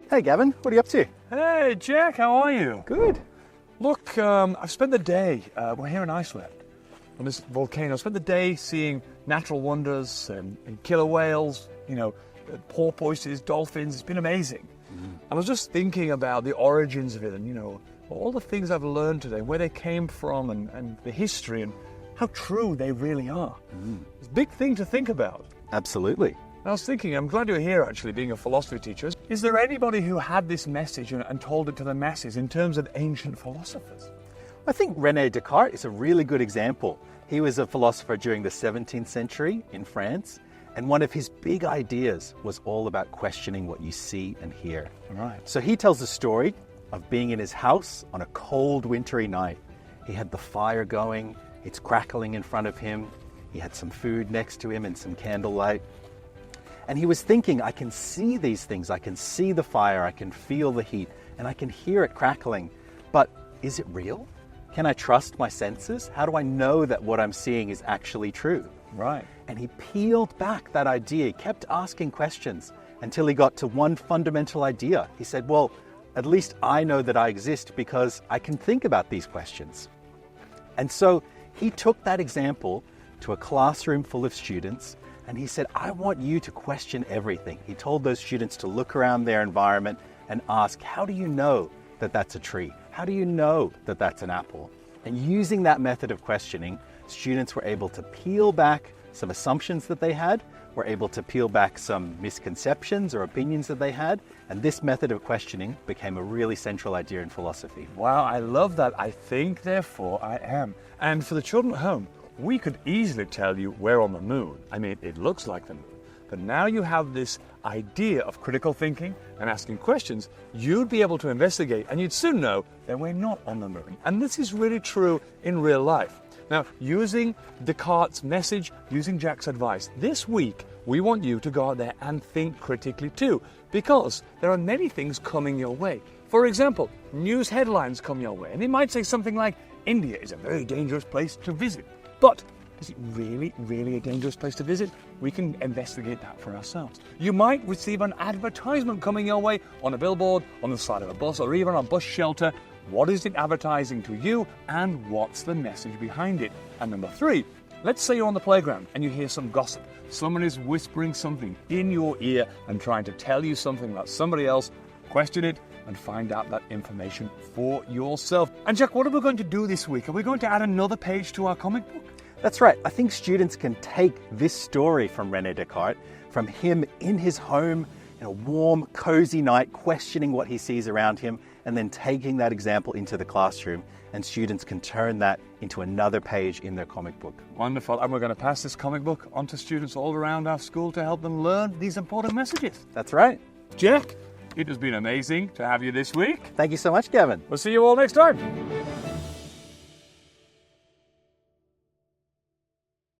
Hey Gavin, what are you up to? Hey Jack, how are you? Good. Look, I've spent the day, we're here in Iceland, on this volcano. I spent the day seeing natural wonders and killer whales, porpoises, dolphins. It's been amazing. And I was just thinking about the origins of it and, all the things I've learned today, where they came from and the history and how true they really are. It's a big thing to think about. Absolutely. I was thinking, I'm glad you're here actually, being a philosophy teacher. Is there anybody who had this message and told it to the masses in terms of ancient philosophers? I think René Descartes is a really good example. He was a philosopher during the 17th century in France, and one of his big ideas was all about questioning what you see and hear. Right. So he tells the story of being in his house on a cold wintry night. He had the fire going, it's crackling in front of him, he had some food next to him and some candlelight. And he was thinking, I can see these things, I can see the fire, I can feel the heat, and I can hear it crackling. But is it real? Can I trust my senses? How do I know that what I'm seeing is actually true? Right. And he peeled back that idea, kept asking questions until he got to one fundamental idea. He said, well, at least I know that I exist because I can think about these questions. And so he took that example to a classroom full of students, and he said, I want you to question everything. He told those students to look around their environment and ask, how do you know that that's a tree? How do you know that that's an apple? And using that method of questioning, students were able to peel back some assumptions that they had, were able to peel back some misconceptions or opinions that they had, and this method of questioning became a really central idea in philosophy. Wow, I love that. I think, therefore I am. And for the children at home, we could easily tell you we're on the moon. I mean, it looks like the moon. But now you have this idea of critical thinking and asking questions, you'd be able to investigate and you'd soon know that we're not on the moon. And this is really true in real life. Now, using Descartes' message, using Jack's advice, this week we want you to go out there and think critically too, because there are many things coming your way. For example, news headlines come your way, and they might say something like, India is a very dangerous place to visit. But is it really, really a dangerous place to visit? We can investigate that for ourselves. You might receive an advertisement coming your way on a billboard, on the side of a bus, or even on a bus shelter. What is it advertising to you, and what's the message behind it? And number 3, let's say you're on the playground and you hear some gossip. Someone is whispering something in your ear and trying to tell you something about somebody else. Question it and find out that information for yourself. And Jack, what are we going to do this week? Are we going to add another page to our comic book? That's right. I think students can take this story from René Descartes, from him in his home in a warm, cozy night, questioning what he sees around him, and then taking that example into the classroom, and students can turn that into another page in their comic book. Wonderful. And we're going to pass this comic book on to students all around our school to help them learn these important messages. That's right. Jack, it has been amazing to have you this week. Thank you so much, Gavin. We'll see you all next time.